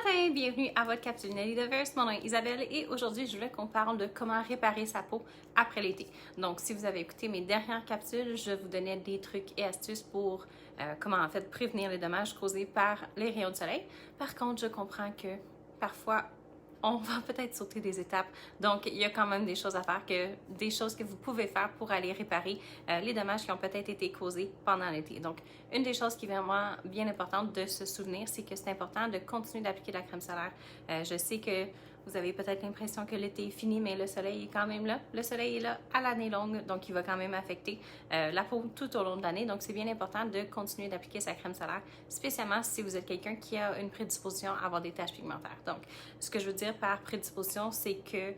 matin, bienvenue à votre capsule Nelly Devers. Mon nom est Isabelle et aujourd'hui je voulais qu'on parle de comment réparer sa peau après l'été. Donc si vous avez écouté mes dernières capsules, je vous donnais des trucs et astuces pour comment en fait prévenir les dommages causés par les rayons de soleil. Par contre, je comprends que parfois on va peut-être sauter des étapes. Donc, il y a quand même des choses à faire, des choses que vous pouvez faire pour aller réparer les dommages qui ont peut-être été causés pendant l'été. Donc, une des choses qui est vraiment bien importante de se souvenir, c'est que c'est important de continuer d'appliquer de la crème solaire. Je sais que vous avez peut-être l'impression que l'été est fini, mais le soleil est quand même là. Le soleil est là à l'année longue, donc il va quand même affecter la peau tout au long de l'année. Donc, c'est bien important de continuer d'appliquer sa crème solaire, spécialement si vous êtes quelqu'un qui a une prédisposition à avoir des taches pigmentaires. Donc, ce que je veux dire par prédisposition, c'est que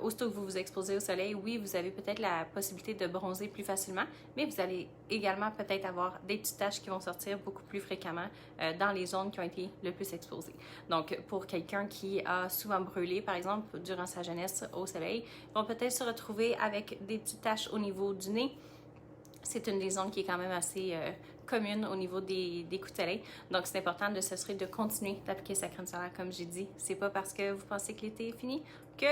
aussitôt que vous vous exposez au soleil, oui, vous avez peut-être la possibilité de bronzer plus facilement, mais vous allez également peut-être avoir des petites taches qui vont sortir beaucoup plus fréquemment dans les zones qui ont été le plus exposées. Donc, pour quelqu'un qui a souvent brûlé, par exemple, durant sa jeunesse au soleil, vont peut-être se retrouver avec des petites taches au niveau du nez. C'est une des zones qui est quand même assez commune au niveau des coups de soleil. Donc, c'est important de s'assurer de continuer d'appliquer sa crème solaire, comme j'ai dit. C'est pas parce que vous pensez que l'été est fini que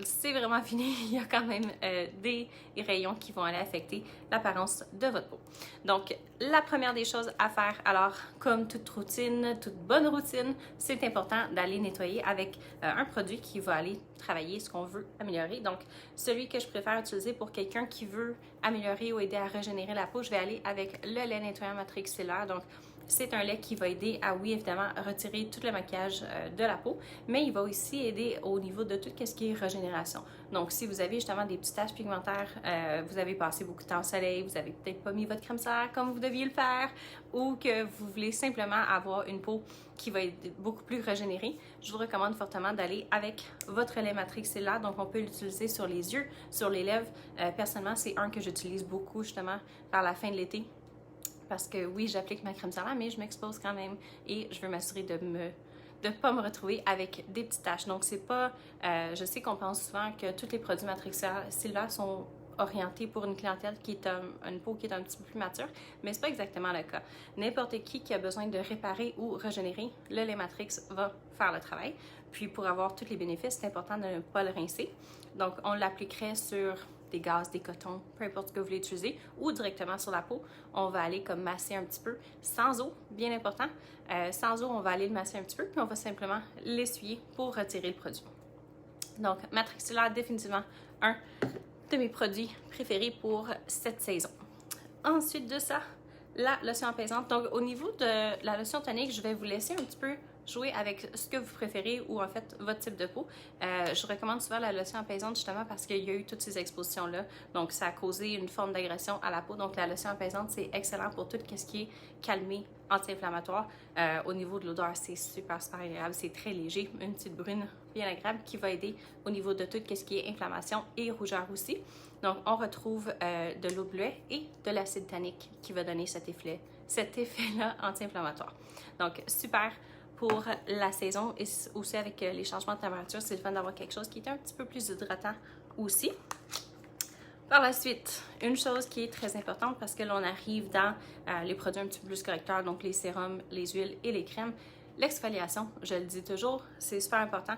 c'est vraiment fini. Il y a quand même des rayons qui vont aller affecter l'apparence de votre peau. Donc, la première des choses à faire, alors, comme toute routine, toute bonne routine, c'est important d'aller nettoyer avec un produit qui va aller travailler ce qu'on veut améliorer. Donc, celui que je préfère utiliser pour quelqu'un qui veut améliorer ou aider à régénérer la peau, je vais aller avec le lait nettoyant matrixillaire. Donc, c'est un lait qui va aider à, oui, évidemment, retirer tout le maquillage de la peau, mais il va aussi aider au niveau de tout ce qui est régénération. Donc, si vous avez justement des petites taches pigmentaires, vous avez passé beaucoup de temps au soleil, vous avez peut-être pas mis votre crème solaire comme vous deviez le faire, ou que vous voulez simplement avoir une peau qui va être beaucoup plus régénérée, je vous recommande fortement d'aller avec votre lait matrixillaire. Donc, on peut l'utiliser sur les yeux, sur les lèvres. Personnellement, c'est un que j'utilise beaucoup justement vers la fin de l'été. Parce que oui, j'applique ma crème solaire, mais je m'expose quand même et je veux m'assurer de ne pas me retrouver avec des petites taches. Donc, c'est pas... je sais qu'on pense souvent que tous les produits matrixillaires sont orientés pour une clientèle qui est une peau qui est un petit peu plus mature, mais c'est pas exactement le cas. N'importe qui a besoin de réparer ou régénérer, le lait Matrix va faire le travail. Puis, pour avoir tous les bénéfices, c'est important de ne pas le rincer. Donc, on l'appliquerait sur des gaz, des cotons, peu importe ce que vous voulez utiliser, ou directement sur la peau. On va aller comme masser un petit peu, sans eau, bien important. Sans eau, on va aller le masser un petit peu, puis on va simplement l'essuyer pour retirer le produit. Donc, matrixillaire, définitivement un de mes produits préférés pour cette saison. Ensuite de ça, la lotion apaisante. Donc, au niveau de la lotion tonique, je vais vous laisser un petit peu jouer avec ce que vous préférez ou en fait votre type de peau. Je recommande souvent la lotion apaisante justement parce qu'il y a eu toutes ces expositions-là. Donc, ça a causé une forme d'agression à la peau. Donc, la lotion apaisante, c'est excellent pour tout ce qui est calmé, anti-inflammatoire. Au niveau de l'odeur, c'est super agréable. C'est très léger. Une petite brune bien agréable qui va aider au niveau de tout ce qui est inflammation et rougeur aussi. Donc, on retrouve de l'eau bleuet et de l'acide tannique qui va donner cet effet-là anti-inflammatoire. Donc, super pour la saison et aussi avec les changements de température, c'est le fun d'avoir quelque chose qui est un petit peu plus hydratant aussi. Par la suite, une chose qui est très importante parce que l'on arrive dans les produits un petit peu plus correcteurs, donc les sérums, les huiles et les crèmes, l'exfoliation, je le dis toujours, c'est super important.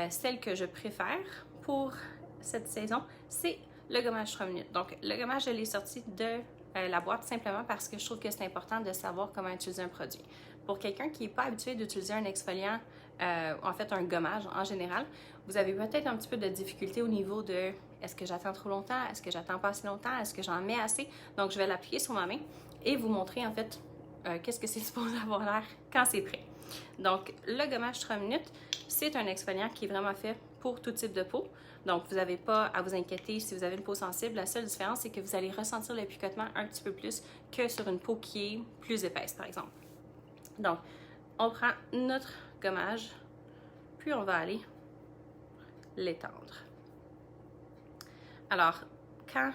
Celle que je préfère pour cette saison, c'est le gommage 3 minutes. Donc, le gommage, je l'ai sorti de la boîte simplement parce que je trouve que c'est important de savoir comment utiliser un produit. Pour quelqu'un qui n'est pas habitué d'utiliser un exfoliant, en fait un gommage en général, vous avez peut-être un petit peu de difficulté au niveau de est-ce que j'attends trop longtemps, est-ce que j'attends pas assez longtemps, est-ce que j'en mets assez. Donc, je vais l'appliquer sur ma main et vous montrer en fait qu'est-ce que c'est supposé avoir l'air quand c'est prêt. Donc, le gommage 3 minutes, c'est un exfoliant qui est vraiment fait pour tout type de peau. Donc, vous n'avez pas à vous inquiéter si vous avez une peau sensible. La seule différence, c'est que vous allez ressentir le picotement un petit peu plus que sur une peau qui est plus épaisse, par exemple. Donc, on prend notre gommage, puis on va aller l'étendre. Alors, quand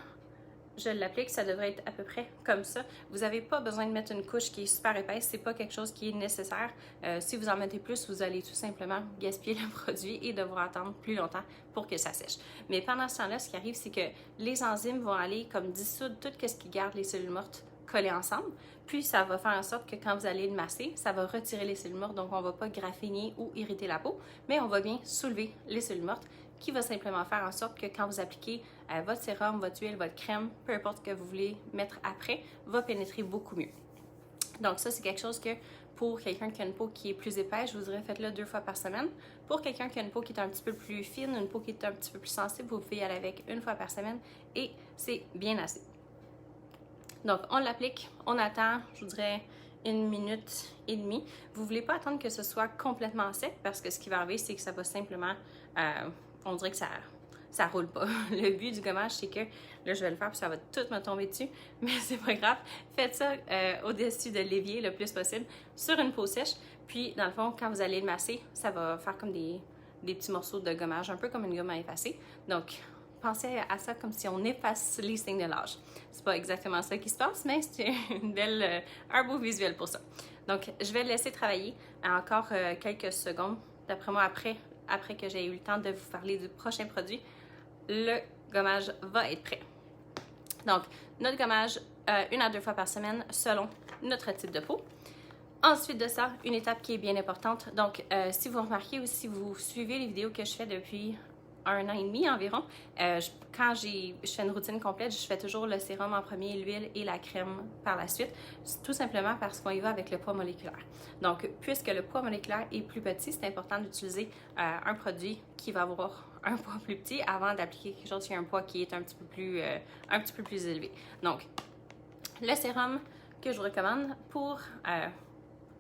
je l'applique, ça devrait être à peu près comme ça. Vous n'avez pas besoin de mettre une couche qui est super épaisse, c'est pas quelque chose qui est nécessaire. Si vous en mettez plus, vous allez tout simplement gaspiller le produit et devoir attendre plus longtemps pour que ça sèche. Mais pendant ce temps-là, ce qui arrive, c'est que les enzymes vont aller comme dissoudre tout ce qui garde les cellules mortes coller ensemble. Puis ça va faire en sorte que quand vous allez le masser, ça va retirer les cellules mortes, donc on ne va pas graffiner ou irriter la peau, mais on va bien soulever les cellules mortes, qui va simplement faire en sorte que quand vous appliquez votre sérum, votre huile, votre crème, peu importe ce que vous voulez mettre après, va pénétrer beaucoup mieux. Donc ça, c'est quelque chose que pour quelqu'un qui a une peau qui est plus épaisse, je vous dirais faites-le 2 fois par semaine. Pour quelqu'un qui a une peau qui est un petit peu plus fine, une peau qui est un petit peu plus sensible, vous pouvez y aller avec 1 fois par semaine et c'est bien assez. Donc on l'applique, on attend, je vous dirais 1 minute et demie. Vous ne voulez pas attendre que ce soit complètement sec parce que ce qui va arriver, c'est que ça va simplement, on dirait que ça roule pas. Le but du gommage, c'est que, là je vais le faire puis ça va tout me tomber dessus, mais c'est pas grave. Faites ça au-dessus de l'évier le plus possible sur une peau sèche. Puis dans le fond, quand vous allez le masser, ça va faire comme des petits morceaux de gommage, un peu comme une gomme à effacer. Donc pensez à ça comme si on efface les signes de l'âge. C'est pas exactement ça qui se passe, mais c'est un beau visuel pour ça. Donc je vais le laisser travailler encore quelques secondes. D'après moi, après que j'ai eu le temps de vous parler du prochain produit, le gommage va être prêt. Donc, notre gommage 1 à 2 fois par semaine selon notre type de peau. Ensuite de ça, une étape qui est bien importante. Donc, si vous remarquez ou si vous suivez les vidéos que je fais depuis 1 an et demi environ, quand je fais une routine complète, je fais toujours le sérum en premier, l'huile et la crème par la suite, tout simplement parce qu'on y va avec le poids moléculaire. Donc, puisque le poids moléculaire est plus petit, c'est important d'utiliser un produit qui va avoir un poids plus petit avant d'appliquer quelque chose qui a un poids qui est un petit peu plus élevé. Donc, le sérum que je vous recommande pour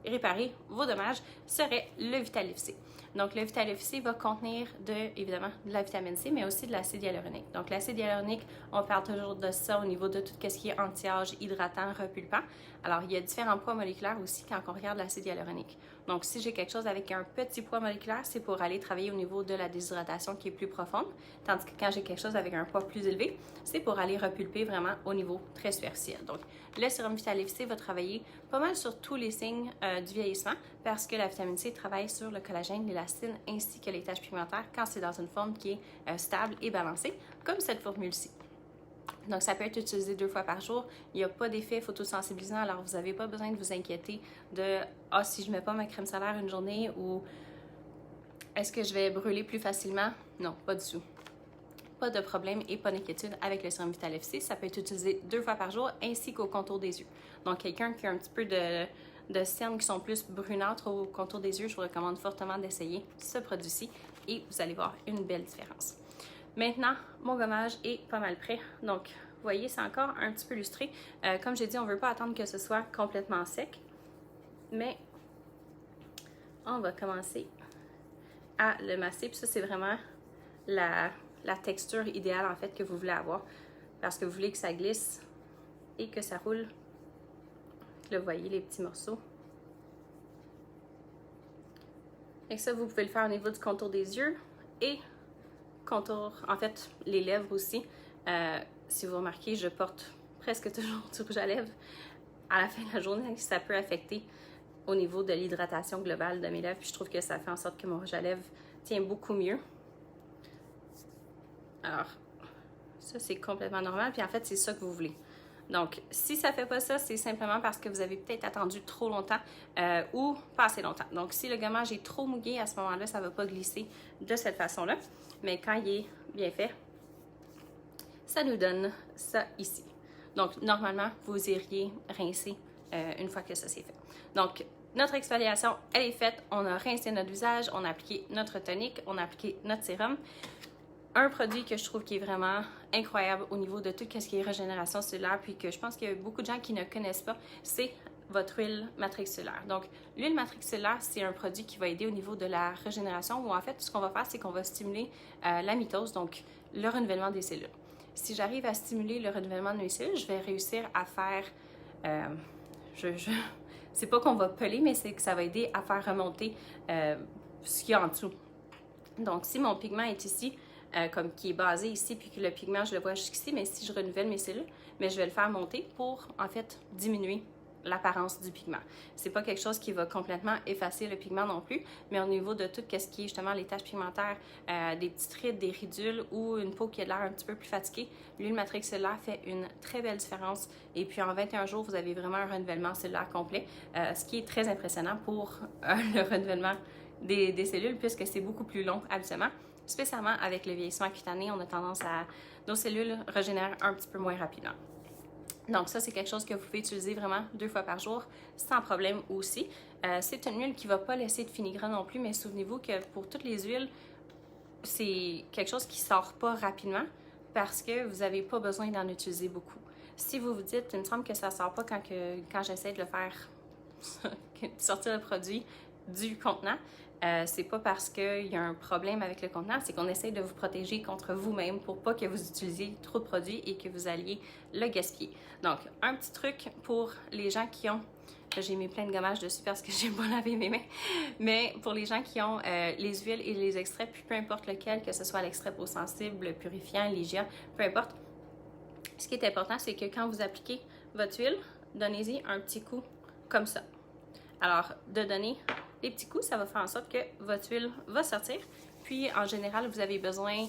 réparer vos dommages serait le Vitalif C. Donc, le Vitalif C va contenir évidemment de la vitamine C, mais aussi de l'acide hyaluronique. Donc, l'acide hyaluronique, on parle toujours de ça au niveau de tout ce qui est anti-âge, hydratant, repulpant. Alors, il y a différents poids moléculaires aussi quand on regarde l'acide hyaluronique. Donc, si j'ai quelque chose avec un petit poids moléculaire, c'est pour aller travailler au niveau de la déshydratation qui est plus profonde. Tandis que quand j'ai quelque chose avec un poids plus élevé, c'est pour aller repulper vraiment au niveau très superficiel. Donc, le sérum Vitalif C va travailler pas mal sur tous les signes du vieillissement parce que la vitamine C travaille sur le collagène, l'élastine ainsi que les taches pigmentaires quand c'est dans une forme qui est stable et balancée, comme cette formule-ci. Donc, ça peut être utilisé 2 fois par jour. Il n'y a pas d'effet photosensibilisant, alors vous n'avez pas besoin de vous inquiéter de « Ah, si je ne mets pas ma crème solaire une journée ou est-ce que je vais brûler plus facilement? » Non, pas du tout. Pas de problème et pas d'inquiétude avec le sérum Vitalif C. Ça peut être utilisé 2 fois par jour ainsi qu'au contour des yeux. Donc, quelqu'un qui a un petit peu de cernes qui sont plus brunâtres au contour des yeux, je vous recommande fortement d'essayer ce produit-ci et vous allez voir une belle différence. Maintenant, mon gommage est pas mal prêt. Donc, vous voyez, c'est encore un petit peu lustré. Comme j'ai dit, on ne veut pas attendre que ce soit complètement sec. Mais, on va commencer à le masser. Puis ça, c'est vraiment la texture idéale, en fait, que vous voulez avoir. Parce que vous voulez que ça glisse et que ça roule. Là, vous voyez les petits morceaux. Et ça, vous pouvez le faire au niveau du contour des yeux et contour, en fait, les lèvres aussi. Si vous remarquez, je porte presque toujours du rouge à lèvres. À la fin de la journée, ça peut affecter au niveau de l'hydratation globale de mes lèvres. Puis je trouve que ça fait en sorte que mon rouge à lèvres tient beaucoup mieux. Alors, ça, c'est complètement normal. Puis en fait, c'est ça que vous voulez. Donc, si ça ne fait pas ça, c'est simplement parce que vous avez peut-être attendu trop longtemps ou pas assez longtemps. Donc, si le gommage est trop mouillé, à ce moment-là, ça ne va pas glisser de cette façon-là. Mais quand il est bien fait, ça nous donne ça ici. Donc, normalement, vous iriez rincer une fois que ça c'est fait. Donc, notre exfoliation, elle est faite. On a rincé notre visage, on a appliqué notre tonique, on a appliqué notre sérum. Un produit que je trouve qui est vraiment incroyable au niveau de tout ce qui est régénération cellulaire, puis que je pense qu'il y a beaucoup de gens qui ne connaissent pas, c'est votre huile matrixulaire. Donc, l'huile matrixulaire, c'est un produit qui va aider au niveau de la régénération, où en fait, ce qu'on va faire, c'est qu'on va stimuler la mitose, donc le renouvellement des cellules. Si j'arrive à stimuler le renouvellement de mes cellules, je vais réussir à faire... c'est pas qu'on va peler, mais c'est que ça va aider à faire remonter ce qu'il y a en dessous. Donc, si mon pigment est ici, comme qui est basé ici, puis que le pigment, je le vois jusqu'ici, mais si je renouvelle mes cellules, mais je vais le faire monter pour, en fait, diminuer l'apparence du pigment. C'est pas quelque chose qui va complètement effacer le pigment non plus, mais au niveau de tout ce qui est justement les taches pigmentaires, des petites rides, des ridules ou une peau qui a l'air un petit peu plus fatiguée, l'huile Matrix cellulaire fait une très belle différence. Et puis en 21 jours, vous avez vraiment un renouvellement cellulaire complet, ce qui est très impressionnant pour le renouvellement des cellules puisque c'est beaucoup plus long habituellement. Spécialement avec le vieillissement cutané, on a tendance à... nos cellules régénèrent un petit peu moins rapidement. Donc ça, c'est quelque chose que vous pouvez utiliser vraiment 2 fois par jour sans problème aussi. C'est une huile qui ne va pas laisser de fini-gras non plus, mais souvenez-vous que pour toutes les huiles, c'est quelque chose qui ne sort pas rapidement parce que vous n'avez pas besoin d'en utiliser beaucoup. Si vous vous dites, il me semble que ça ne sort pas quand j'essaie de le faire sortir le produit du contenant, c'est pas parce qu'il y a un problème avec le contenant, c'est qu'on essaie de vous protéger contre vous-même pour pas que vous utilisiez trop de produits et que vous alliez le gaspiller. Donc, un petit truc pour les gens qui ont... J'ai mis plein de gommage dessus parce que j'ai pas lavé mes mains. Mais pour les gens qui ont les huiles et les extraits, puis peu importe lequel, que ce soit l'extrait peau sensible, le purifiant, l'hygiène, peu importe, ce qui est important, c'est que quand vous appliquez votre huile, donnez-y un petit coup comme ça. Alors, de donner les petits coups, ça va faire en sorte que votre huile va sortir. Puis, en général, vous avez besoin,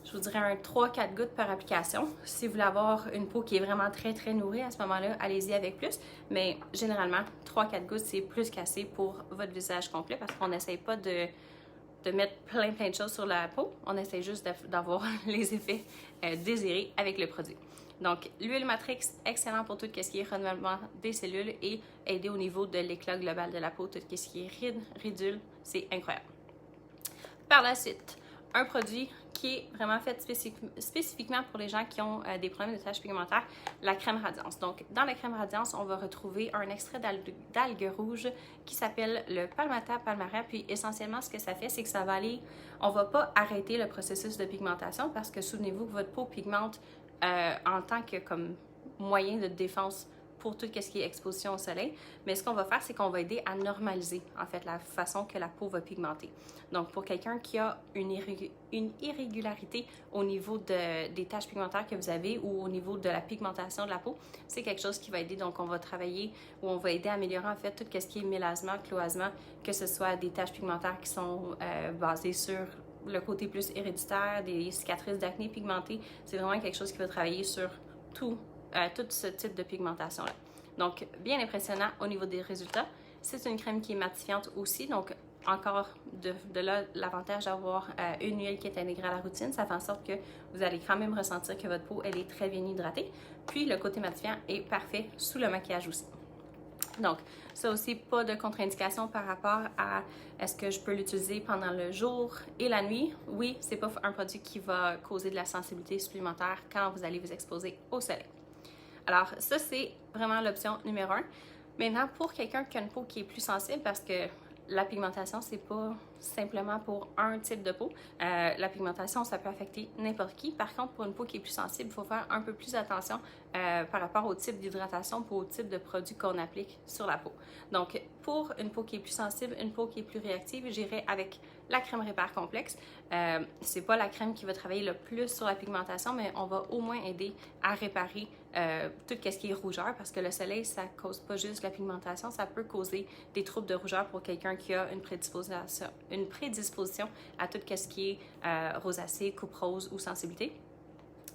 je vous dirais, un 3-4 gouttes par application. Si vous voulez avoir une peau qui est vraiment très, très nourrie, à ce moment-là, allez-y avec plus. Mais généralement, 3-4 gouttes, c'est plus qu'assez pour votre visage complet parce qu'on n'essaye pas de mettre plein de choses sur la peau. On essaie juste d'avoir les effets désirés avec le produit. Donc, l'huile Matrix, excellent pour tout ce qui est renouvellement des cellules et aider au niveau de l'éclat global de la peau, tout ce qui est rides, ridules, c'est incroyable. Par la suite, un produit qui est vraiment fait spécifiquement pour les gens qui ont des problèmes de taches pigmentaires, la crème Radiance. Donc, dans la crème Radiance, on va retrouver un extrait d'algues rouges qui s'appelle le Palmata palmarea. Puis, essentiellement, ce que ça fait, c'est que ça va aller... On ne va pas arrêter le processus de pigmentation parce que, souvenez-vous, que votre peau pigmente en tant que comme moyen de défense pour tout ce qui est exposition au soleil. Mais ce qu'on va faire, c'est qu'on va aider à normaliser, en fait, la façon que la peau va pigmenter. Donc, pour quelqu'un qui a une irrégularité au niveau des taches pigmentaires que vous avez ou au niveau de la pigmentation de la peau, c'est quelque chose qui va aider. Donc, on va travailler ou on va aider à améliorer, en fait, tout ce qui est mélasma, cloisement, que ce soit des taches pigmentaires qui sont basées sur le côté plus héréditaire, des cicatrices d'acné pigmentées. C'est vraiment quelque chose qui va travailler sur tout ce type de pigmentation-là. Donc, bien impressionnant au niveau des résultats. C'est une crème qui est matifiante aussi, donc encore de là l'avantage d'avoir une huile qui est intégrée à la routine, ça fait en sorte que vous allez quand même ressentir que votre peau, elle est très bien hydratée. Puis, le côté matifiant est parfait sous le maquillage aussi. Donc, ça aussi, pas de contre-indication par rapport à est-ce que je peux l'utiliser pendant le jour et la nuit. Oui, c'est pas un produit qui va causer de la sensibilité supplémentaire quand vous allez vous exposer au soleil. Alors, ça, c'est vraiment l'option numéro 1. Maintenant, pour quelqu'un qui a une peau qui est plus sensible, parce que la pigmentation, c'est pas simplement pour un type de peau. La pigmentation, ça peut affecter n'importe qui. Par contre, pour une peau qui est plus sensible, il faut faire un peu plus attention par rapport au type d'hydratation pour au type de produit qu'on applique sur la peau. Donc, pour une peau qui est plus sensible, une peau qui est plus réactive, j'irai avec la crème Répare Complexe. C'est pas la crème qui va travailler le plus sur la pigmentation, mais on va au moins aider à réparer tout ce qui est rougeur, parce que le soleil, ça cause pas juste la pigmentation, ça peut causer des troubles de rougeur pour quelqu'un qui a une prédisposition à tout ce qui est rosacée, coupe rose ou sensibilité.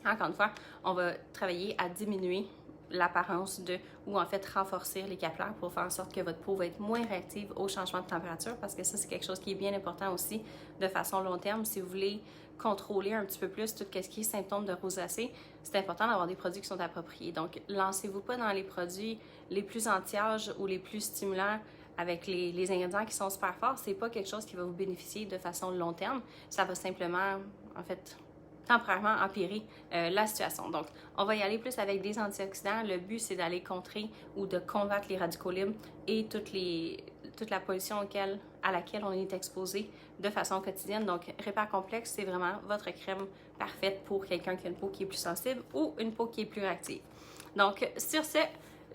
Encore une fois, on va travailler à diminuer l'apparence ou en fait renforcer les capillaires pour faire en sorte que votre peau va être moins réactive au changement de température, parce que ça, c'est quelque chose qui est bien important aussi de façon long terme. Si vous voulez contrôler un petit peu plus tout ce qui est symptômes de rosacée, c'est important d'avoir des produits qui sont appropriés. Donc, lancez-vous pas dans les produits les plus anti-âge ou les plus stimulants avec les ingrédients qui sont super forts. C'est pas quelque chose qui va vous bénéficier de façon long terme. Ça va simplement, en fait, temporairement empirer la situation. Donc, on va y aller plus avec des antioxydants. Le but, c'est d'aller contrer ou de combattre les radicaux libres et toute la pollution à laquelle on est exposé de façon quotidienne. Donc, Répare Complexe, c'est vraiment votre crème parfaite pour quelqu'un qui a une peau qui est plus sensible ou une peau qui est plus réactive. Donc, sur ce,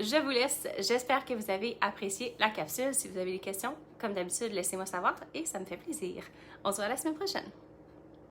je vous laisse. J'espère que vous avez apprécié la capsule. Si vous avez des questions, comme d'habitude, laissez-moi savoir et ça me fait plaisir. On se voit la semaine prochaine.